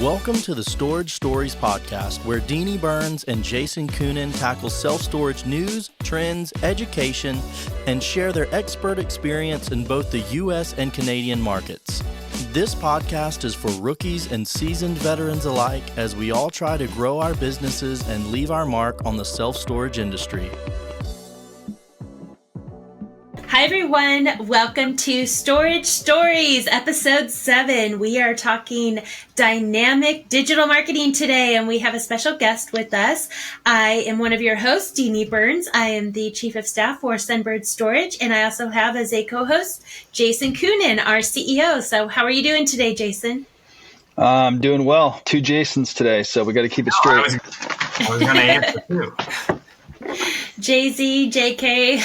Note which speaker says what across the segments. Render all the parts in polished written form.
Speaker 1: Welcome to the Storage Stories podcast, where Deanie Burns and Jason Coonan tackle self-storage news, trends, education, and share their expert experience in both the U.S. and Canadian markets. This podcast is for rookies and seasoned veterans alike, as we all try to grow our businesses and leave our mark on the self-storage industry.
Speaker 2: Hi, everyone. Welcome to Storage Stories, Episode 7. We are talking dynamic digital marketing today, and we have a special guest with us. I am one of your hosts, Deanie Burns. I am the Chief of Staff for Sunbird Storage, and I also have as a co-host, Jason Coonan, our CEO. So how are you doing today, Jason?
Speaker 3: I'm doing well. 2 Jasons today, so we got to keep it straight.
Speaker 4: I was going to answer too.
Speaker 2: JZ, JK.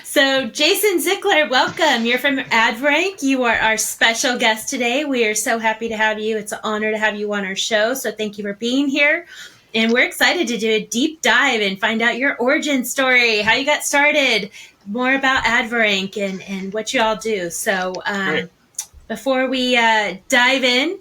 Speaker 2: So Jason Zickler, welcome. You're from Adverank. You are our special guest today. We are so happy to have you. It's an honor to have you on our show. So thank you for being here. And we're excited to do a deep dive and find out your origin story, how you got started, more about Adverank and what you all do. So before we dive in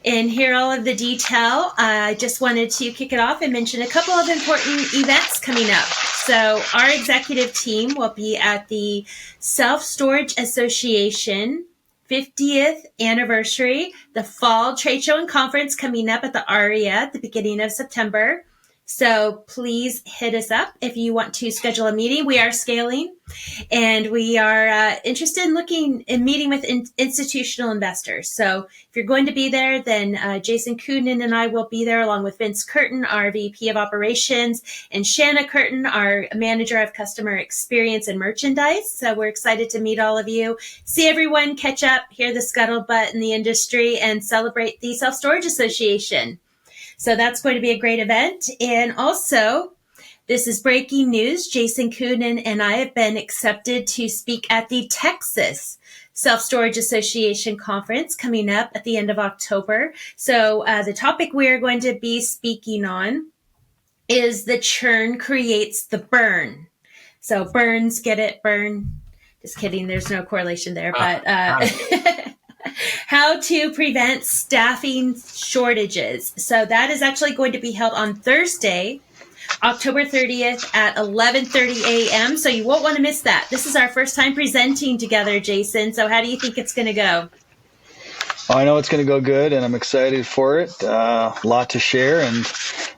Speaker 2: and hear all of the detail, I just wanted to kick it off and mention a couple of important events coming up. So our executive team will be at the Self-Storage Association 50th anniversary, the Fall Trade Show and Conference coming up at the ARIA at the beginning of September. So please hit us up if you want to schedule a meeting. We are scaling, and we are interested in looking and meeting with institutional investors. So if you're going to be there, then Jason Coonan and I will be there, along with Vince Curtin, our VP of Operations, and Shanna Curtin, our Manager of Customer Experience and Merchandise. So we're excited to meet all of you, see everyone, catch up, hear the scuttlebutt in the industry, and celebrate the Self-Storage Association. So that's going to be a great event. And also, this is breaking news. Jason Coonan and I have been accepted to speak at the Texas Self-Storage Association Conference coming up at the end of October. So the topic we are going to be speaking on is the churn creates the burn. So burns, get it, burn. Just kidding. There's no correlation there, but how to prevent staffing shortages. So that is actually going to be held on Thursday, October 30th at 11:30 a.m. So you won't want to miss that. This is our first time presenting together, Jason. So how do you think it's going to go?
Speaker 3: I know it's going to go good, and I'm excited for it. A lot to share, and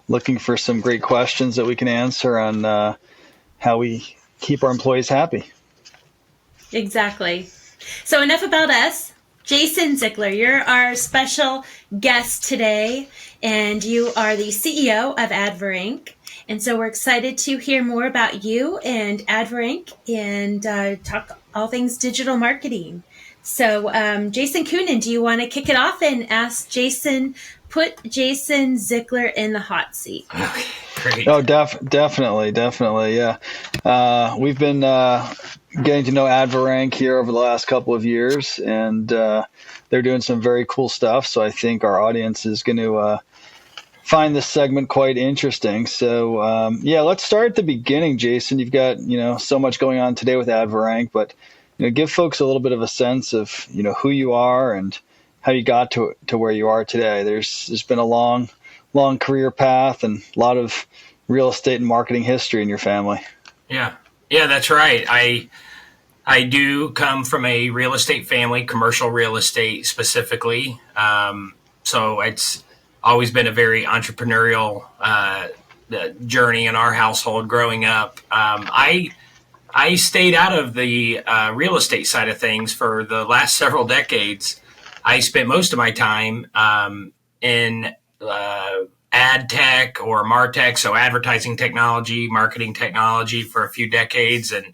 Speaker 3: looking for some great questions that we can answer on how we keep our employees happy.
Speaker 2: Exactly. So enough about us. Jason Zickler, you're our special guest today, and you are the CEO of Adverank. And so we're excited to hear more about you and Adverank and talk all things digital marketing. So Jason Coonan, do you want to kick it off and ask Jason, put Jason Zickler in the hot seat?
Speaker 4: Okay, great.
Speaker 3: Oh, definitely. Yeah. We've been getting to know Adverank here over the last couple of years, and they're doing some very cool stuff. So I think our audience is going to find this segment quite interesting. So let's start at the beginning, Jason. You've got so much going on today with Adverank, but give folks a little bit of a sense of who you are and how you got to where you are today. There's been a long career path and a lot of real estate and marketing history in your family.
Speaker 4: Yeah, that's right. I do come from a real estate family, commercial real estate specifically. So it's always been a very entrepreneurial journey in our household growing up. I stayed out of the real estate side of things for the last several decades. I spent most of my time in ad tech or MarTech, so advertising technology, marketing technology for a few decades, and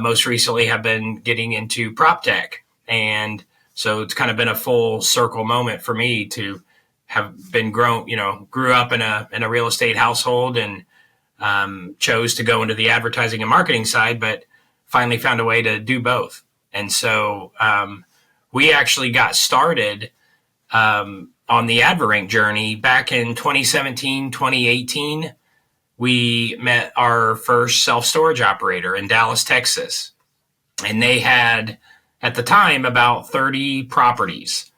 Speaker 4: most recently have been getting into prop tech. And so it's kind of been a full circle moment for me to have been grew up in a real estate household and chose to go into the advertising and marketing side, but finally found a way to do both. And so we actually got started on the Adverank journey back in 2017, 2018. We met our first self-storage operator in Dallas, Texas. And they had, at the time, about 30 properties.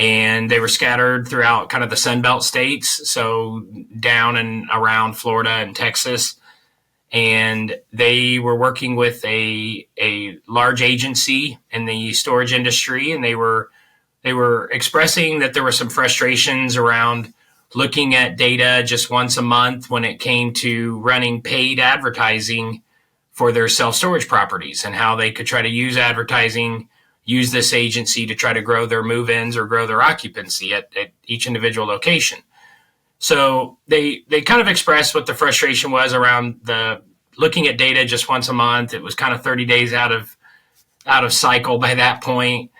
Speaker 4: and they were scattered throughout kind of the Sunbelt states, so down and around Florida and Texas. And they were working with a large agency in the storage industry, and they were expressing that there were some frustrations around looking at data just once a month when it came to running paid advertising for their self-storage properties, and how they could try to use advertising, use this agency to try to grow their move-ins or grow their occupancy at each individual location. So they kind of expressed what the frustration was around the looking at data just once a month. It was kind of 30 days out of cycle by that point.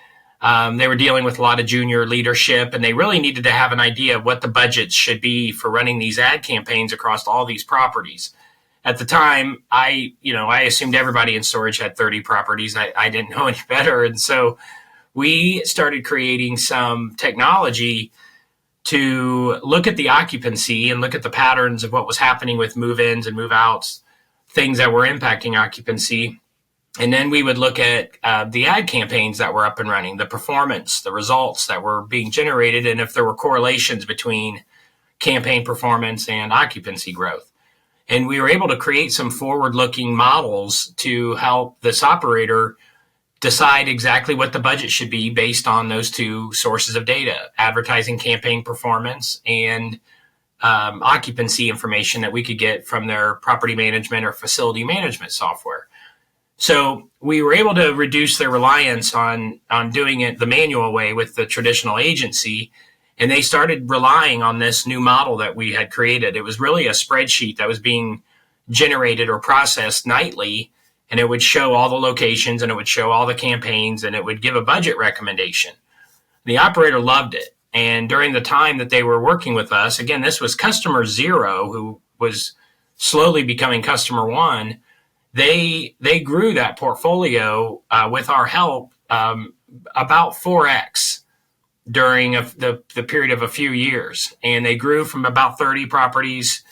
Speaker 4: They were dealing with a lot of junior leadership, and they really needed to have an idea of what the budgets should be for running these ad campaigns across all these properties. At the time, I assumed everybody in storage had 30 properties. I didn't know any better. And so we started creating some technology to look at the occupancy and look at the patterns of what was happening with move-ins and move-outs, things that were impacting occupancy. And then we would look at the ad campaigns that were up and running, the performance, the results that were being generated, and if there were correlations between campaign performance and occupancy growth. And we were able to create some forward-looking models to help this operator decide exactly what the budget should be based on those two sources of data: advertising campaign performance and occupancy information that we could get from their property management or facility management software. So we were able to reduce their reliance on doing it the manual way with the traditional agency, and they started relying on this new model that we had created. It was really a spreadsheet that was being generated or processed nightly, and it would show all the locations, and it would show all the campaigns, and it would give a budget recommendation. The operator loved it. And during the time that they were working with us, again, this was customer zero who was slowly becoming customer one. They grew that portfolio with our help about 4x during the period of a few years. And they grew from about 30 properties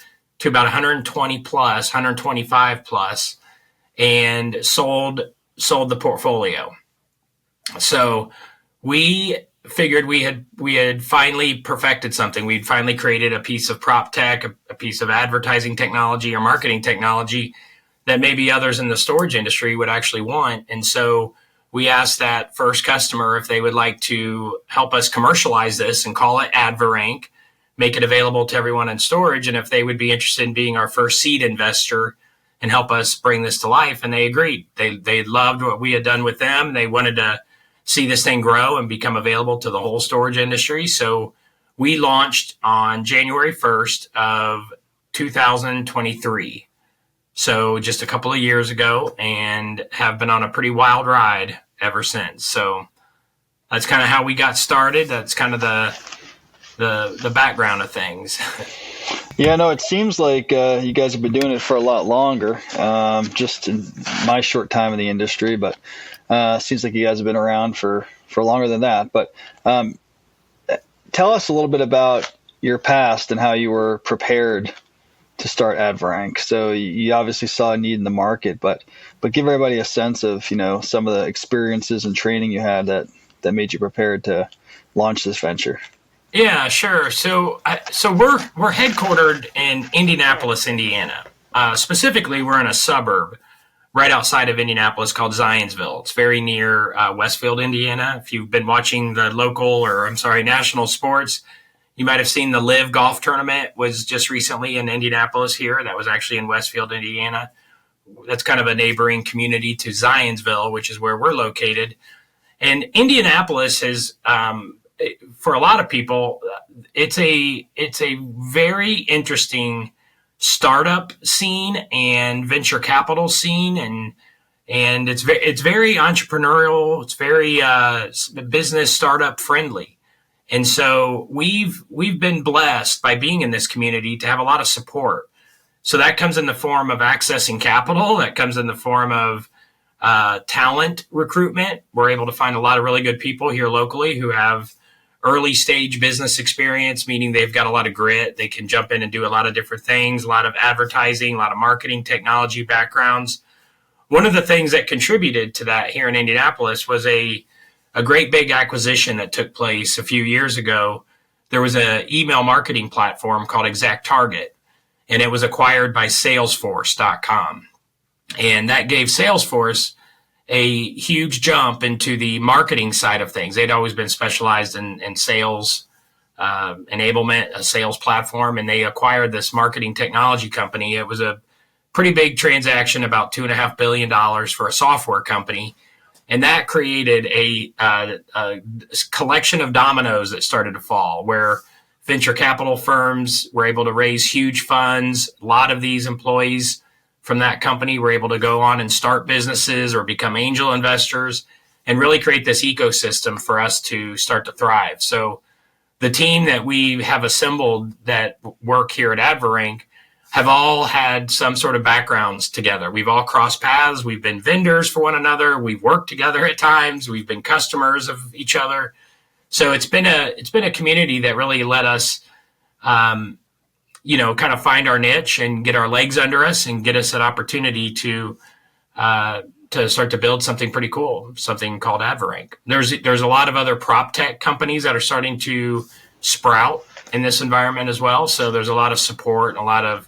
Speaker 4: to about 120 plus, 125 plus, and sold the portfolio. So we figured we had finally perfected something. We'd finally created a piece of prop tech, a piece of advertising technology or marketing technology that maybe others in the storage industry would actually want. And so we asked that first customer if they would like to help us commercialize this and call it Adverank, make it available to everyone in storage, and if they would be interested in being our first seed investor and help us bring this to life. And they agreed. They loved what we had done with them. They wanted to see this thing grow and become available to the whole storage industry. So we launched on January 1st of 2023. So just a couple of years ago, and have been on a pretty wild ride ever since. So that's kind of how we got started. That's kind of the background of things.
Speaker 3: Yeah, no, it seems like you guys have been doing it for a lot longer, just in my short time in the industry, but it seems like you guys have been around for longer than that. But tell us a little bit about your past and how you were prepared to start Adverank. So you obviously saw a need in the market, but give everybody a sense of, some of the experiences and training you had that made you prepared to launch this venture.
Speaker 4: Yeah, sure. So we're headquartered in Indianapolis, Indiana. Specifically, we're in a suburb right outside of Indianapolis called Zionsville. It's very near Westfield, Indiana. If you've been watching the national sports, you might have seen the Live Golf Tournament was just recently in Indianapolis here. That was actually in Westfield, Indiana. That's kind of a neighboring community to Zionsville, which is where we're located. And Indianapolis is, for a lot of people, it's a very interesting startup scene and venture capital scene, and it's very entrepreneurial. It's very business startup friendly. And so we've been blessed by being in this community to have a lot of support. So that comes in the form of accessing capital. That comes in the form of talent recruitment. We're able to find a lot of really good people here locally who have early stage business experience, meaning they've got a lot of grit. They can jump in and do a lot of different things, a lot of advertising, a lot of marketing technology backgrounds. One of the things that contributed to that here in Indianapolis was a a great big acquisition that took place a few years ago. There was an email marketing platform called ExactTarget, and it was acquired by Salesforce.com. And that gave Salesforce a huge jump into the marketing side of things. They'd always been specialized in sales enablement, a sales platform, and they acquired this marketing technology company. It was a pretty big transaction, about $2.5 billion for a software company. And that created a collection of dominoes that started to fall, where venture capital firms were able to raise huge funds. A lot of these employees from that company were able to go on and start businesses or become angel investors and really create this ecosystem for us to start to thrive. So the team that we have assembled that work here at Adverank have all had some sort of backgrounds together. We've all crossed paths. We've been vendors for one another. We've worked together at times. We've been customers of each other. So it's been a community that really let us, kind of find our niche and get our legs under us and get us an opportunity to start to build something pretty cool, something called Adverank. There's a lot of other prop tech companies that are starting to sprout in this environment as well. So there's a lot of support and a lot of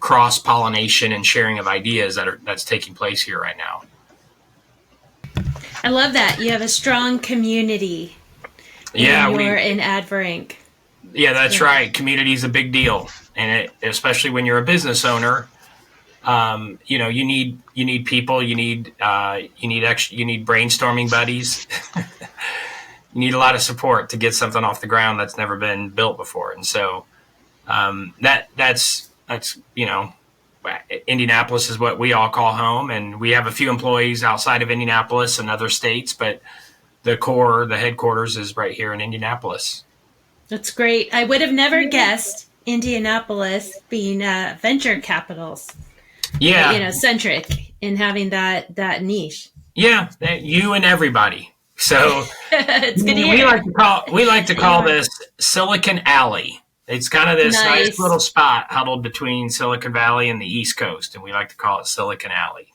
Speaker 4: cross-pollination and sharing of ideas that's taking place here right now.
Speaker 2: I love that. You have a strong community.
Speaker 4: Yeah,
Speaker 2: you're in Adverank.
Speaker 4: Yeah, that's right. Community is a big deal, and especially when you're a business owner, you need people, you need brainstorming buddies. You need a lot of support to get something off the ground that's never been built before, and so that's Indianapolis is what we all call home, and we have a few employees outside of Indianapolis and other states, but the headquarters is right here in Indianapolis.
Speaker 2: That's great. I would have never guessed Indianapolis being venture capitals.
Speaker 4: Yeah,
Speaker 2: centric in having that niche.
Speaker 4: Yeah, you and everybody. So
Speaker 2: it's good to hear.
Speaker 4: We like to call this Silicon Alley. It's kind of this nice little spot huddled between Silicon Valley and the East Coast, and we like to call it Silicon Alley.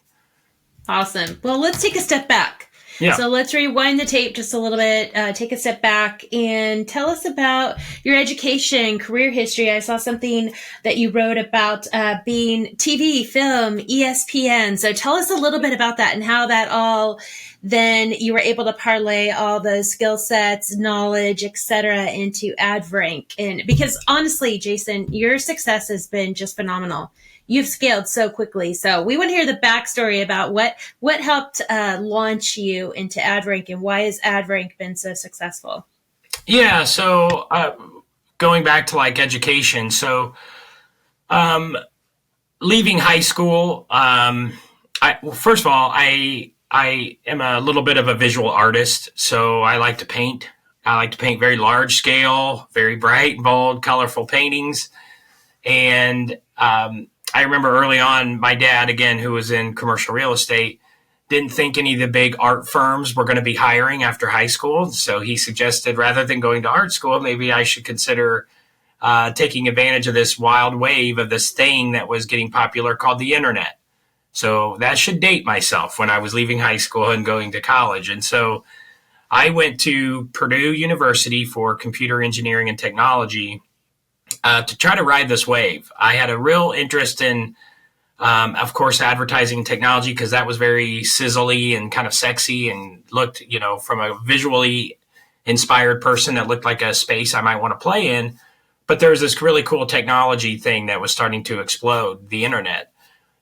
Speaker 2: Awesome. Well, let's take a step back.
Speaker 4: Yeah.
Speaker 2: So let's rewind the tape just a little bit, take a step back and tell us about your education, career history. I saw something that you wrote about being TV, film, ESPN. So tell us a little bit about that and how that all, then you were able to parlay all those skill sets, knowledge, etc., into Adverank. And because honestly, Jason, your success has been just phenomenal. You've scaled so quickly. So we want to hear the backstory about what helped launch you into Adverank and why has Adverank been so successful?
Speaker 4: Yeah. So going back to like education. So leaving high school, first of all, I am a little bit of a visual artist. So I like to paint. I like to paint very large scale, very bright, bold, colorful paintings. And I remember early on, my dad, again, who was in commercial real estate, didn't think any of the big art firms were going to be hiring after high school. So he suggested rather than going to art school, maybe I should consider taking advantage of this wild wave of this thing that was getting popular called the internet. So that should date myself when I was leaving high school and going to college. And so I went to Purdue University for computer engineering and technology to try to ride this wave. I had a real interest in, of course, advertising technology because that was very sizzly and kind of sexy and looked, from a visually inspired person that looked like a space I might want to play in. But there was this really cool technology thing that was starting to explode, the internet.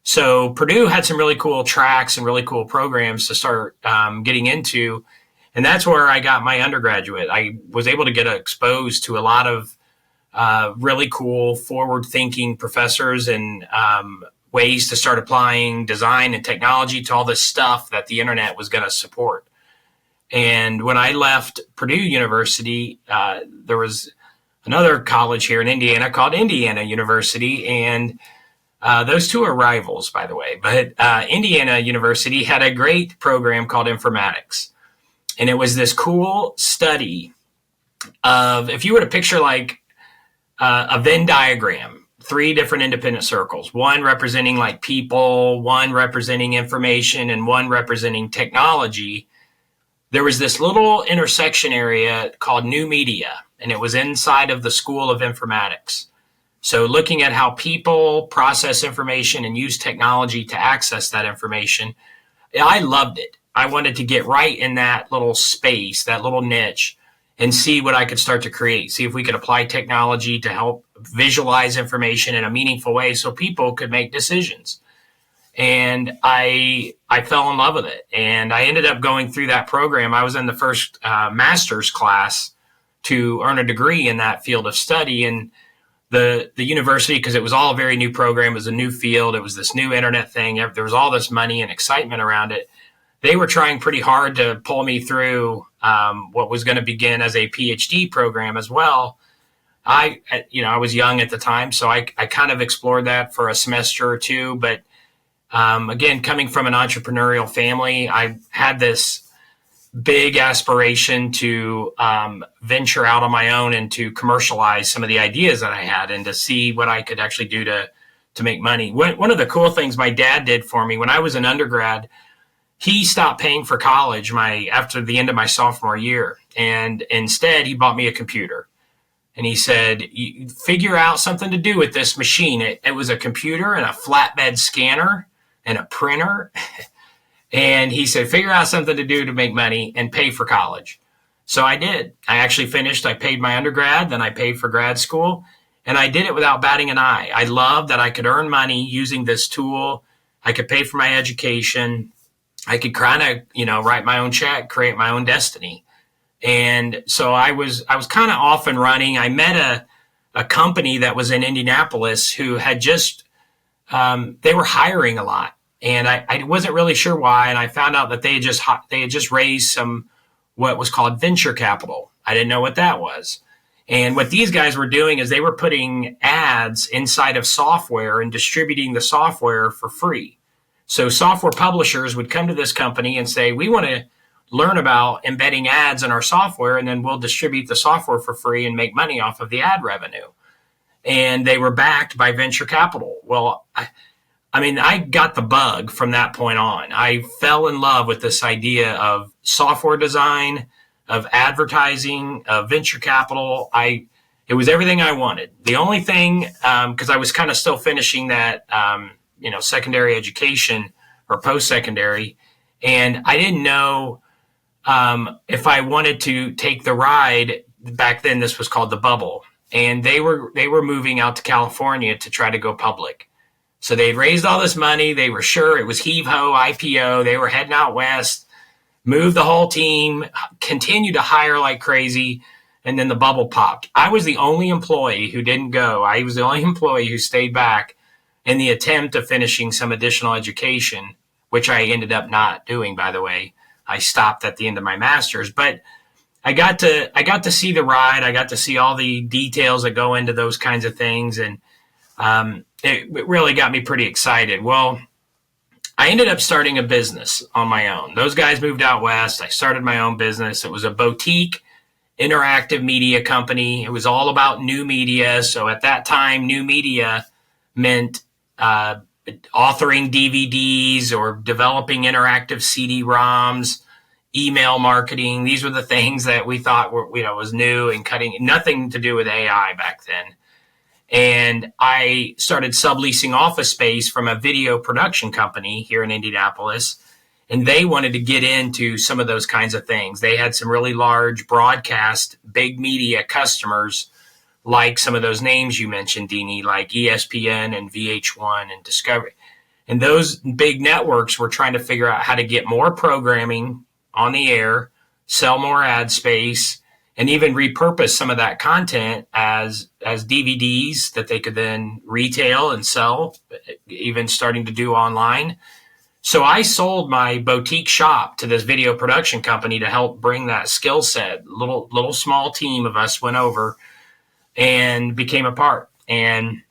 Speaker 4: So Purdue had some really cool tracks and really cool programs to start getting into. And that's where I got my undergraduate. I was able to get exposed to a lot of really cool forward-thinking professors and ways to start applying design and technology to all this stuff that the internet was going to support. And when I left Purdue University, there was another college here in Indiana called Indiana University, and those two are rivals, by the way. But Indiana University had a great program called informatics, and it was this cool study of, if you were to picture like a Venn diagram, 3 different independent circles, one representing like people, one representing information, and one representing technology. there was this little intersection area called New Media, and it was inside of the School of Informatics. So looking at how people process information and use technology to access that information, I loved it. I wanted to get right in that little space, that little niche, and see what I could start to create, see if we could apply technology to help visualize information in a meaningful way so people could make decisions. And I fell in love with it. And I ended up going through that program. I was in the first master's class to earn a degree in that field of study. And the university, because it was all a very new program, it was a new field, it was this new internet thing, there was all this money and excitement around it. They were trying pretty hard to pull me through what was going to begin as a PhD program as well. I was young at the time, so I kind of explored that for a semester or two. But again, coming from an entrepreneurial family, I had this big aspiration to venture out on my own and to commercialize some of the ideas that I had and to see what I could actually do to make money. One of the cool things my dad did for me when I was an undergrad, he stopped paying for college after the end of my sophomore year. And instead, he bought me a computer. And he said, figure out something to do with this machine. It was a computer and a flatbed scanner and a printer. And he said, figure out something to do to make money and pay for college. So I did. I actually finished. I paid my undergrad, then I paid for grad school. And I did it without batting an eye. I loved that I could earn money using this tool. I could pay for my education. I could kind of, write my own check, create my own destiny. And so I was kind of off and running. I met a company that was in Indianapolis who had just, they were hiring a lot. And I wasn't really sure why. And I found out that they had just raised some, what was called venture capital. I didn't know what that was. And what these guys were doing is they were putting ads inside of software and distributing the software for free. So software publishers would come to this company and say, we want to learn about embedding ads in our software, and then we'll distribute the software for free and make money off of the ad revenue. And they were backed by venture capital. Well, I got the bug from that point on. I fell in love with this idea of software design, of advertising, of venture capital. It was everything I wanted. The only thing, because I was kind of still finishing that, secondary education or post-secondary, and I didn't know if I wanted to take the ride. Back then, this was called the bubble, and they were moving out to California to try to go public. So they'd raised all this money. They were sure it was heave-ho, IPO. They were heading out west, moved the whole team, continued to hire like crazy, and then the bubble popped. I was the only employee who didn't go. I was the only employee who stayed back in the attempt of finishing some additional education, which I ended up not doing, by the way. I stopped at the end of my master's. But I got to see the ride. I got to see all the details that go into those kinds of things, and it really got me pretty excited. Well, I ended up starting a business on my own. Those guys moved out west. I started my own business. It was a boutique interactive media company. It was all about new media. So at that time, new media meant authoring DVDs or developing interactive CD-ROMs, email marketing. These were the things that we thought was new and cutting, nothing to do with AI back then. And I started subleasing office space from a video production company here in Indianapolis. And they wanted to get into some of those kinds of things. They had some really large broadcast, big media customers, like some of those names you mentioned, Deanie, like ESPN and VH1 and Discovery. And those big networks were trying to figure out how to get more programming on the air, sell more ad space, and even repurpose some of that content as DVDs that they could then retail and sell, even starting to do online. So I sold my boutique shop to this video production company to help bring that skill set. Little small team of us went over and became a part. And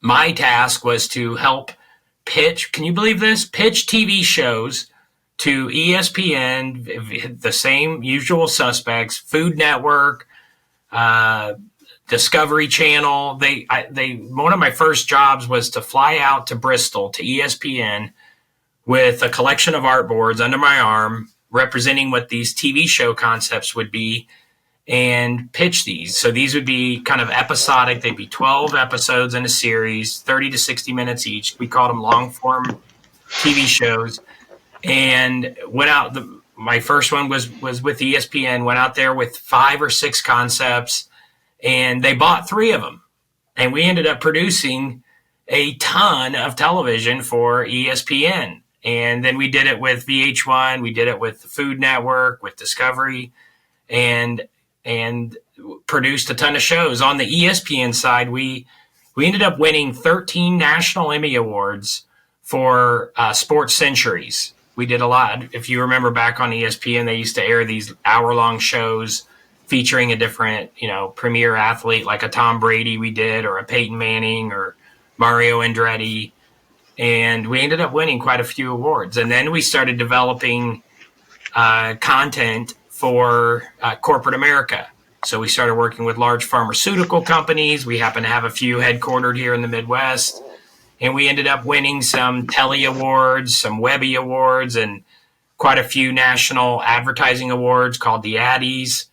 Speaker 4: my task was to help pitch, can you believe this? Pitch TV shows to ESPN, the same usual suspects, Food Network, Discovery Channel. One of my first jobs was to fly out to Bristol to ESPN with a collection of artboards under my arm, representing what these TV show concepts would be and pitch these. So these would be kind of episodic. They'd be 12 episodes in a series, 30 to 60 minutes each. We called them long form TV shows, and went out. My first one was with ESPN, went out there with 5 or 6 concepts, and they bought 3 of them. And we ended up producing a ton of television for ESPN. And then we did it with VH1, we did it with the Food Network, with Discovery, and produced a ton of shows. On the ESPN side, we ended up winning 13 National Emmy Awards for sports centuries. We did a lot. If you remember back on ESPN, they used to air these hour-long shows featuring a different, premier athlete, like a Tom Brady we did, or a Peyton Manning, or Mario Andretti. And we ended up winning quite a few awards. And then we started developing content for corporate America. So we started working with large pharmaceutical companies. We happen to have a few headquartered here in the Midwest. And we ended up winning some Telly Awards, some Webby Awards, and quite a few national advertising awards called the Addies.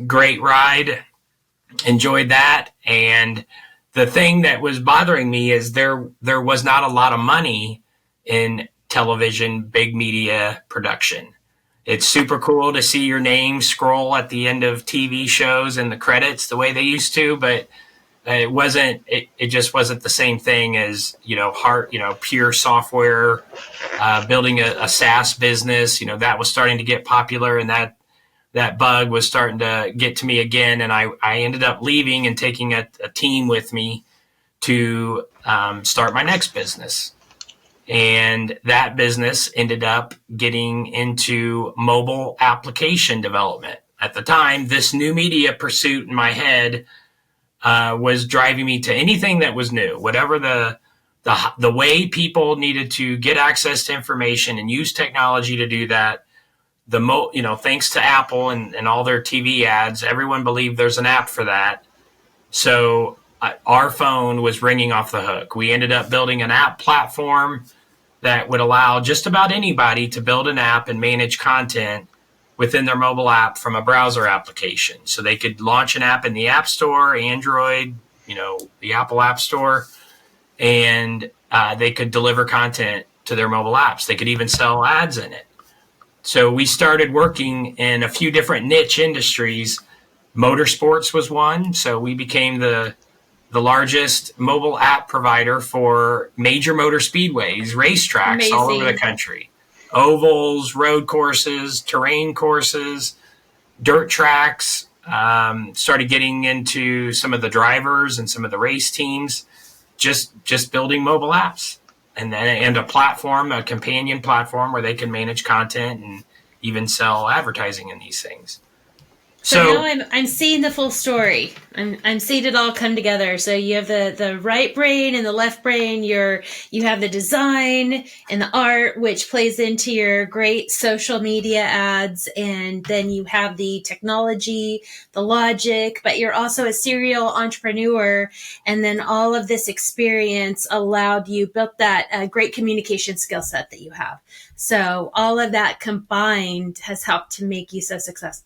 Speaker 4: Great ride. Enjoyed that. And the thing that was bothering me is there was not a lot of money in television, big media production. It's super cool to see your name scroll at the end of TV shows and the credits the way they used to, but it just wasn't the same thing as, pure software, building a SaaS business. That was starting to get popular, and that bug was starting to get to me again. And I ended up leaving and taking a team with me to start my next business. And that business ended up getting into mobile application development. At the time, this new media pursuit in my head was driving me to anything that was new, whatever the way people needed to get access to information and use technology to do that. Thanks to Apple and all their TV ads, everyone believed there's an app for that. So our phone was ringing off the hook. We ended up building an app platform that would allow just about anybody to build an app and manage content within their mobile app from a browser application. So they could launch an app in the App Store, Android, the Apple App Store, and they could deliver content to their mobile apps. They could even sell ads in it. So we started working in a few different niche industries. Motorsports was one. So we became the largest mobile app provider for major motor speedways, racetracks. Amazing. All over the country. Ovals, road courses, terrain courses, dirt tracks. Started getting into some of the drivers and some of the race teams, just building mobile apps. And a platform, a companion platform where they can manage content and even sell advertising in these things.
Speaker 2: So now I'm seeing the full story. I'm seeing it all come together. So you have the right brain and the left brain. You have the design and the art, which plays into your great social media ads, and then you have the technology, the logic. But you're also a serial entrepreneur, and then all of this experience built that great communication skill set that you have. So all of that combined has helped to make you so successful.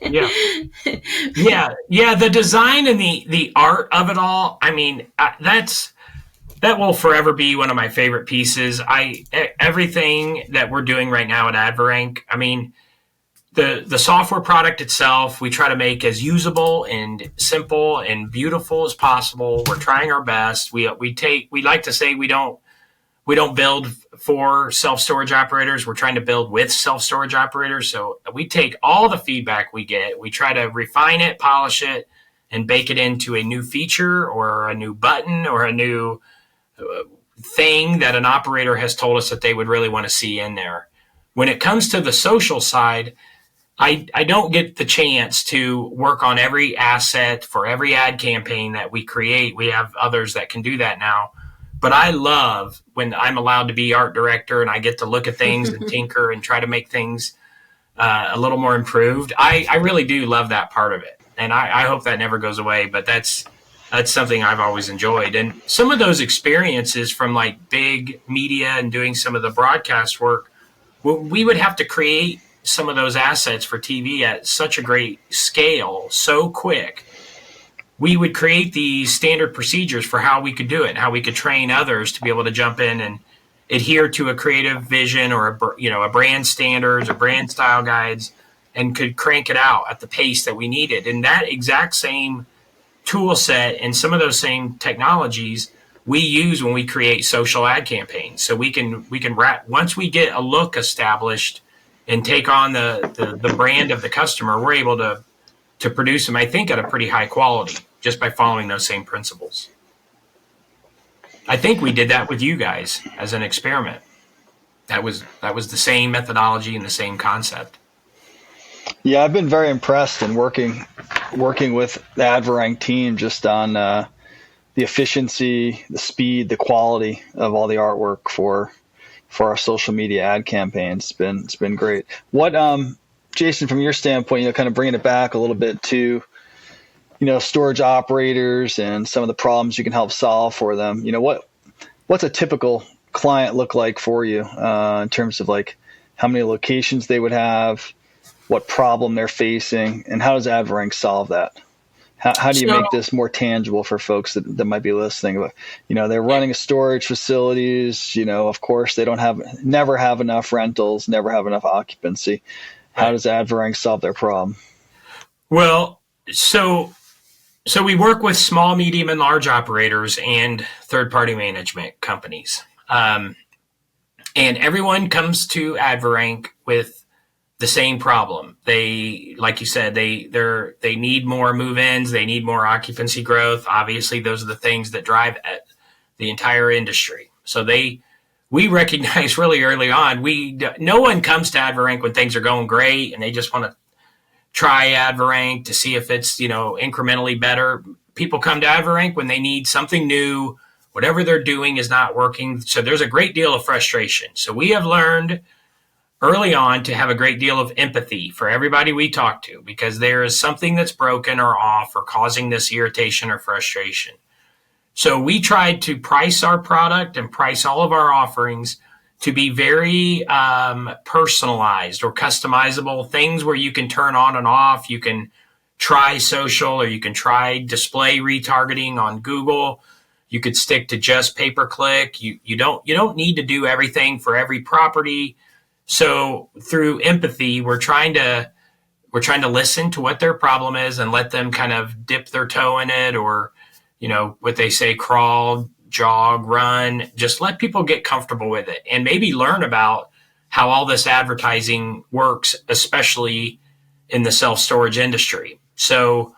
Speaker 2: Yeah. The design and the art of it all. I mean, that will forever be one of my favorite pieces. Everything that we're doing right now at Adverank. I mean, the software product itself, we try to make as usable and simple and beautiful as possible. We're trying our best. We like to say we don't build for self-storage operators. We're trying to build with self-storage operators. So we take all the feedback we get, we try to refine it, polish it, and bake it into a new feature or a new button or a new thing that an operator has told us that they would really want to see in there. When it comes to the social side, I don't get the chance to work on every asset for every ad campaign that we create. We have others that can do that now. But I love when I'm allowed to be art director and I get to look at things and tinker and try to make things a little more improved. I really do love that part of it. And I hope that never goes away. But that's
Speaker 4: That's something I've always enjoyed. And some of those experiences from like big media and doing some of the broadcast work, we would have to create some of those assets for TV at such a great scale, so quick. We would create these standard procedures for how we could do it, how we could train others to be able to jump in and adhere to a creative vision or a brand standards or brand style guides, and could crank it out at the pace that we needed. And that exact same tool set and some of those same technologies we use when we create social ad campaigns. So we can wrap, once we get a look established and take on the brand of the customer, we're able to produce them, I think, at a pretty high quality just by following those same principles. I think we did that with you guys as an experiment. That was the same methodology and the same concept.
Speaker 3: Yeah, I've been very impressed in working with the Adverank team just on the efficiency, the speed, the quality of all the artwork for our social media ad campaigns. It's been great. What, Jason, from your standpoint, kind of bringing it back a little bit to, storage operators and some of the problems you can help solve for them. What's a typical client look like for you in terms of like how many locations they would have, what problem they're facing, and how does Adverank solve that? How do you make this more tangible for folks that might be listening? They're running a storage facilities. Of course, they never have enough rentals, never have enough occupancy. How does Adverank solve their problem?
Speaker 4: Well, so we work with small, medium, and large operators and third-party management companies, and everyone comes to Adverank with the same problem. They, like you said, they need more move-ins, they need more occupancy growth. Obviously, those are the things that drive the entire industry. So we recognize really early on, no one comes to Adverank when things are going great and they just want to try Adverank to see if it's incrementally better. People come to Adverank when they need something new. Whatever they're doing is not working. So there's a great deal of frustration. So we have learned early on to have a great deal of empathy for everybody we talk to, because there is something that's broken or off or causing this irritation or frustration. So we tried to price our product and price all of our offerings to be very personalized or customizable, things where you can turn on and off. You can try social, or you can try display retargeting on Google. You could stick to just pay-per-click. You don't need to do everything for every property. So through empathy, we're trying to listen to what their problem is and let them kind of dip their toe in it, or, what they say, crawl, jog, run, just let people get comfortable with it and maybe learn about how all this advertising works, especially in the self-storage industry. So,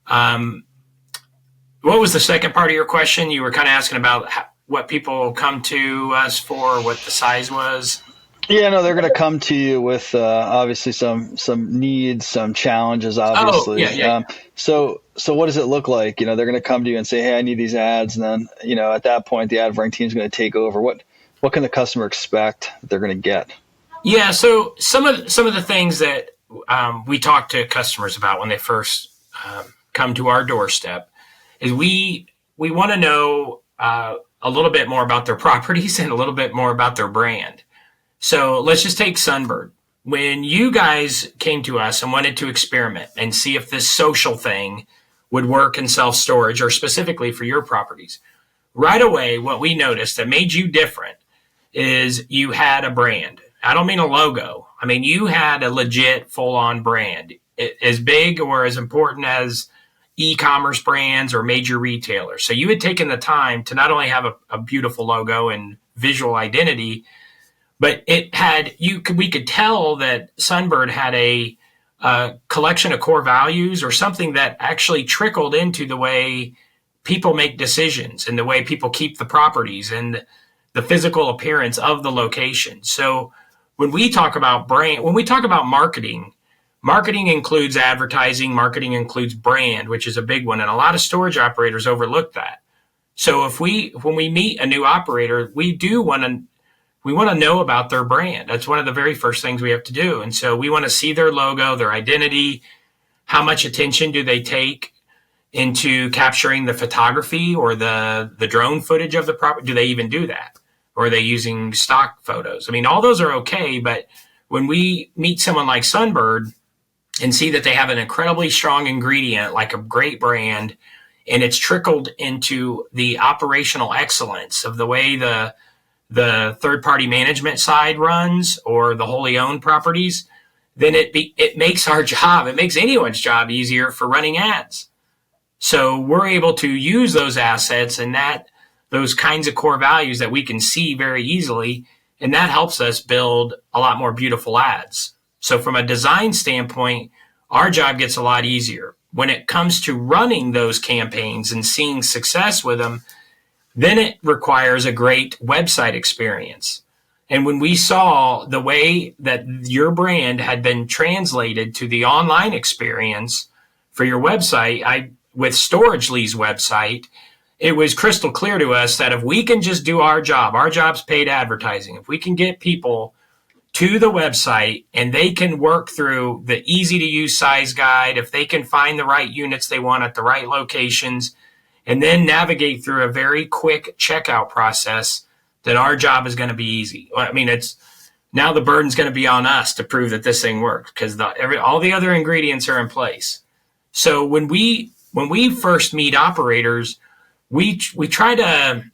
Speaker 4: what was the second part of your question? You were kind of asking about what people come to us for, what the size was.
Speaker 3: Yeah, no, they're going to come to you with obviously some needs, some challenges, obviously.
Speaker 4: Oh, yeah.
Speaker 3: So what does it look like? They're going to come to you and say, "Hey, I need these ads," and then at that point, the Adverank team is going to take over. What can the customer expect that they're going to get?
Speaker 4: Yeah, so some of the things that we talk to customers about when they first come to our doorstep is we want to know a little bit more about their properties and a little bit more about their brand. So let's just take Sunbird. When you guys came to us and wanted to experiment and see if this social thing would work in self-storage, or specifically for your properties, right away, what we noticed that made you different is you had a brand. I don't mean a logo. I mean, you had a legit full-on brand, as big or as important as e-commerce brands or major retailers. So you had taken the time to not only have a beautiful logo and visual identity, but we could tell that Sunbird had a collection of core values, or something that actually trickled into the way people make decisions and the way people keep the properties and the physical appearance of the location. So when we talk about brand, when we talk about marketing includes advertising, marketing includes brand, which is a big one. And a lot of storage operators overlook that. So when we meet a new operator, we want to know about their brand. That's one of the very first things we have to do. And so we want to see their logo, their identity, how much attention do they take into capturing the photography or the drone footage of the property? Do they even do that? Or are they using stock photos? I mean, all those are okay, but when we meet someone like Sunbird and see that they have an incredibly strong ingredient, like a great brand, and it's trickled into the operational excellence of the way the third-party management side runs or the wholly owned properties, then it makes our job, it makes anyone's job easier for running ads. So we're able to use those assets and those kinds of core values that we can see very easily, and that helps us build a lot more beautiful ads. So from a design standpoint, our job gets a lot easier. When it comes to running those campaigns and seeing success with them, then it requires a great website experience. And when we saw the way that your brand had been translated to the online experience for your website, with StorageLee's website, it was crystal clear to us that if we can just do our job's paid advertising. If we can get people to the website and they can work through the easy to use size guide, if they can find the right units they want at the right locations, and then navigate through a very quick checkout process, then our job is going to be easy. I mean, now the burden's going to be on us to prove that this thing works because all the other ingredients are in place. So when we first meet operators, we try to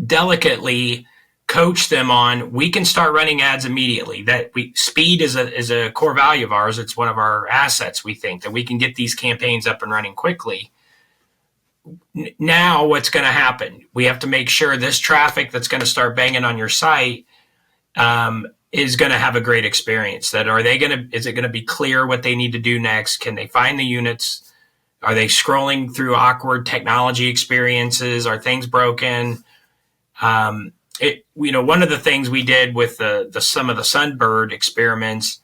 Speaker 4: delicately coach them on, we can start running ads immediately. Speed is a core value of ours. It's one of our assets. We think that we can get these campaigns up and running quickly. Now what's going to happen? We have to make sure this traffic that's going to start banging on your site is going to have a great experience. Is it going to be clear what they need to do next? Can they find the units? Are they scrolling through awkward technology experiences? Are things broken? One of the things we did with some of the Sunbird experiments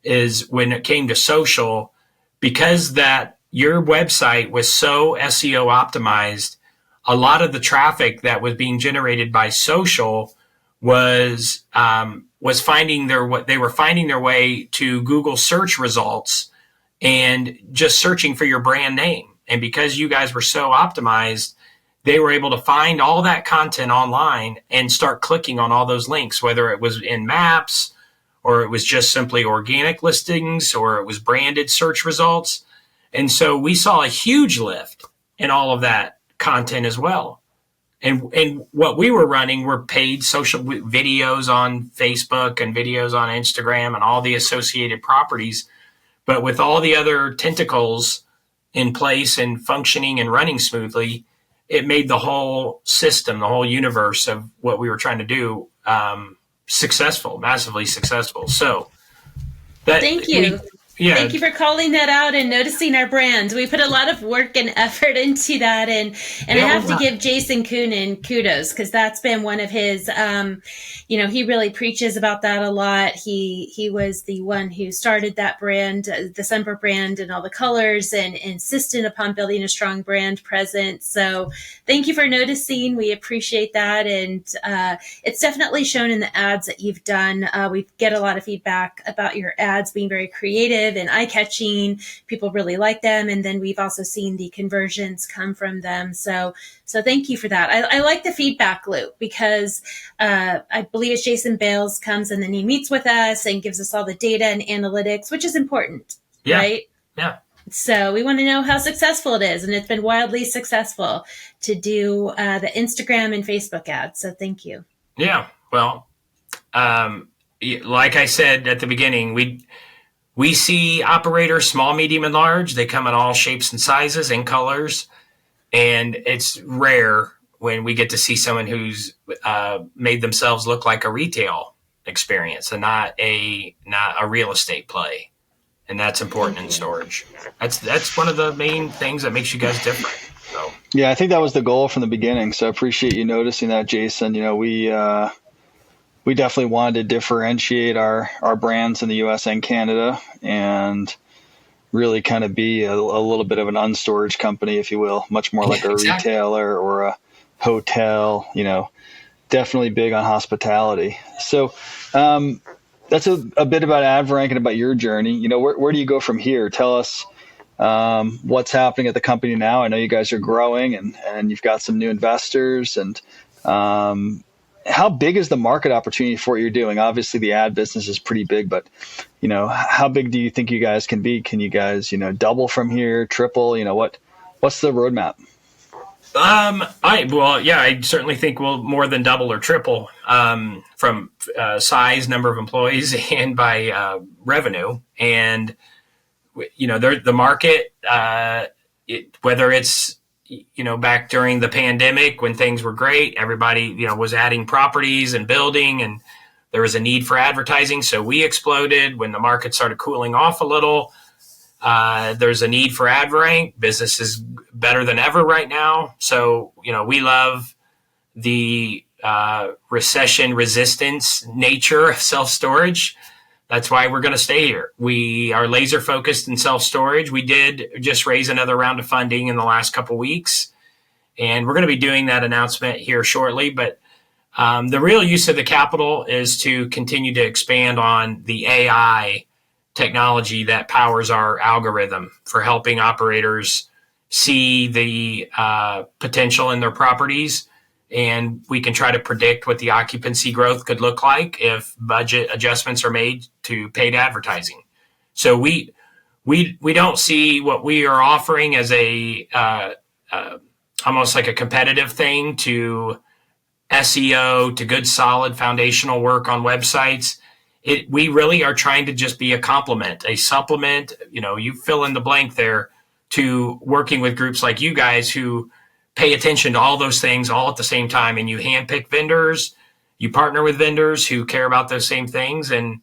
Speaker 4: is when it came to social, because that your website was so SEO optimized, a lot of the traffic that was being generated by social was finding their way to Google search results and just searching for your brand name. And because you guys were so optimized, they were able to find all that content online and start clicking on all those links, whether it was in maps or it was just simply organic listings or it was branded search results. And so we saw a huge lift in all of that content as well. And what we were running were paid social videos on Facebook and videos on Instagram and all the associated properties. But with all the other tentacles in place and functioning and running smoothly, it made the whole system, the whole universe of what we were trying to do successful, massively successful. So
Speaker 2: thank you. Thank you for calling that out and noticing our brand. We put a lot of work and effort into that. And I have to give Jason Coonan kudos because that's been one of his, he really preaches about that a lot. He was the one who started that brand, the Sunbird brand and all the colors and insisted upon building a strong brand presence. So thank you for noticing. We appreciate that. And it's definitely shown in the ads that you've done. We get a lot of feedback about your ads being very creative and eye-catching. People really like them. And then we've also seen the conversions come from them. So thank you for that. I like the feedback loop because I believe it's Jason Bales comes and then he meets with us and gives us all the data and analytics, which is important, right?
Speaker 4: Yeah.
Speaker 2: So we want to know how successful it is. And it's been wildly successful to do the Instagram and Facebook ads. So thank you.
Speaker 4: Yeah. Well, like I said at the beginning, we see operators, small, medium, and large. They come in all shapes and sizes and colors. And it's rare when we get to see someone who's made themselves look like a retail experience and not a real estate play. And that's important in storage. That's one of the main things that makes you guys different. So.
Speaker 3: Yeah, I think that was the goal from the beginning. So I appreciate you noticing that, Jason. We definitely wanted to differentiate our brands in the U.S. and Canada and really kind of be a little bit of an unstorage company, if you will, much more like a retailer or a hotel, definitely big on hospitality. So that's a bit about Adverank and about your journey. Where do you go from here? Tell us, what's happening at the company now. I know you guys are growing and you've got some new investors. And how big is the market opportunity for what you're doing? Obviously, the ad business is pretty big, but how big do you think you guys can be? Can you guys double from here, triple? What's the roadmap?
Speaker 4: I certainly think we'll more than double or triple from size, number of employees, and by revenue. And the market, whether it's back during the pandemic when things were great, everybody was adding properties and building, and there was a need for advertising. So we exploded. When the market started cooling off a little, there's a need for Adverank. Business is better than ever right now. So, we love the recession resistance nature of self-storage. That's why we're going to stay here. We are laser focused in self-storage. We did just raise another round of funding in the last couple of weeks, and we're going to be doing that announcement here shortly. But the real use of the capital is to continue to expand on the AI technology that powers our algorithm for helping operators see the potential in their properties. And we can try to predict what the occupancy growth could look like if budget adjustments are made to paid advertising. So we don't see what we are offering as a almost like a competitive thing to SEO, to good solid foundational work on websites. We really are trying to just be a complement, a supplement, you fill in the blank there, to working with groups like you guys who pay attention to all those things all at the same time. And you handpick vendors, you partner with vendors who care about those same things. And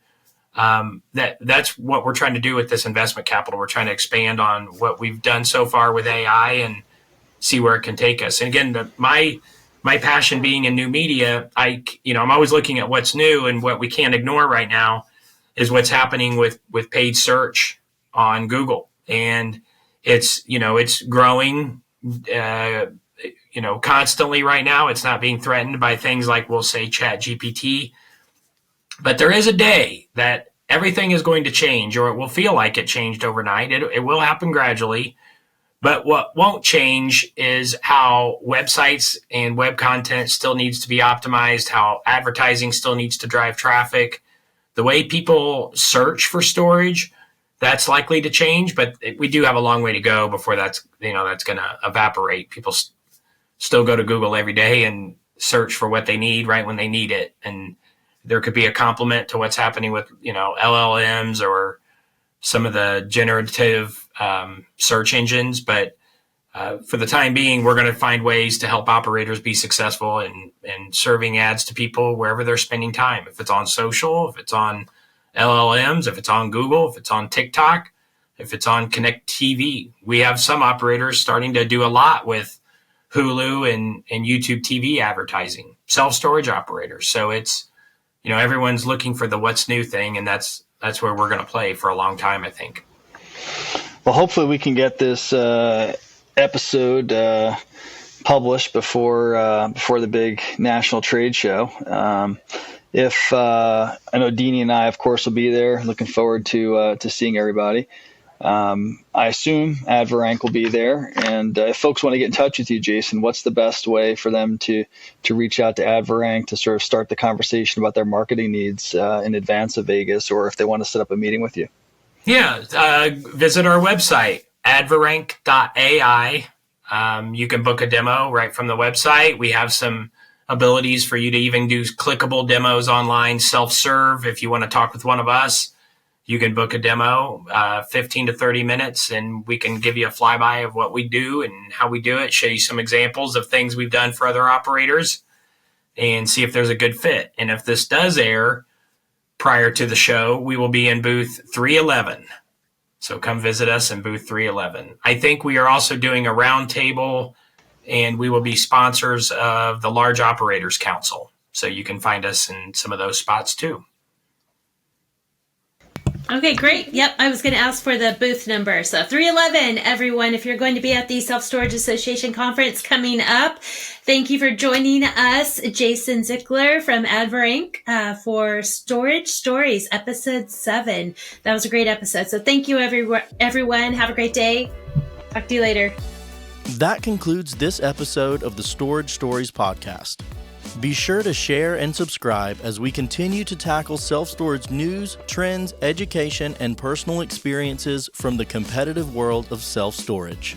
Speaker 4: that's what we're trying to do with this investment capital. We're trying to expand on what we've done so far with AI and see where it can take us. And again, my passion being in new media, I'm always looking at what's new, and what we can't ignore right now is what's happening with paid search on Google. And it's growing, constantly right now. It's not being threatened by things like, we'll say, Chat GPT. But there is a day that everything is going to change, or it will feel like it changed overnight. It will happen gradually. But what won't change is how websites and web content still needs to be optimized, how advertising still needs to drive traffic. The way people search for storage, that's likely to change, but we do have a long way to go before that's going to evaporate. People still go to Google every day and search for what they need right when they need it. And there could be a complement to what's happening with, LLMs or some of the generative search engines. But for the time being, we're going to find ways to help operators be successful in serving ads to people wherever they're spending time. If it's on social, if it's on LLMs, if it's on Google, if it's on TikTok, if it's on Connect TV. We have some operators starting to do a lot with Hulu and YouTube TV advertising, self-storage operators. So it's, everyone's looking for the what's new thing, and that's where we're going to play for a long time, I think.
Speaker 3: Well, hopefully we can get this episode published before the big national trade show. I know Deanie and I, of course, will be there. Looking forward to seeing everybody. I assume Adverank will be there. And if folks want to get in touch with you, Jason, what's the best way for them to reach out to Adverank to sort of start the conversation about their marketing needs in advance of Vegas, or if they want to set up a meeting with you?
Speaker 4: Yeah, visit our website, adverank.ai. You can book a demo right from the website. We have some abilities for you to even do clickable demos online, self-serve. If you want to talk with one of us, you can book a demo, 15 to 30 minutes, and we can give you a flyby of what we do and how we do it, show you some examples of things we've done for other operators, and see if there's a good fit. And if this does air prior to the show, we will be in booth 311. So come visit us in booth 311. I think we are also doing a roundtable, and we will be sponsors of the Large Operators Council. So you can find us in some of those spots too.
Speaker 2: Okay, great. Yep, I was going to ask for the booth number. So 311, everyone, if you're going to be at the Self Storage Association conference coming up. Thank you for joining us, Jason Zickler from Adverank, for Storage Stories, episode 7. That was a great episode. So thank you, everyone. Have a great day. Talk to you later.
Speaker 1: That concludes this episode of the Storage Stories podcast. Be sure to share and subscribe as we continue to tackle self-storage news, trends, education, and personal experiences from the competitive world of self-storage.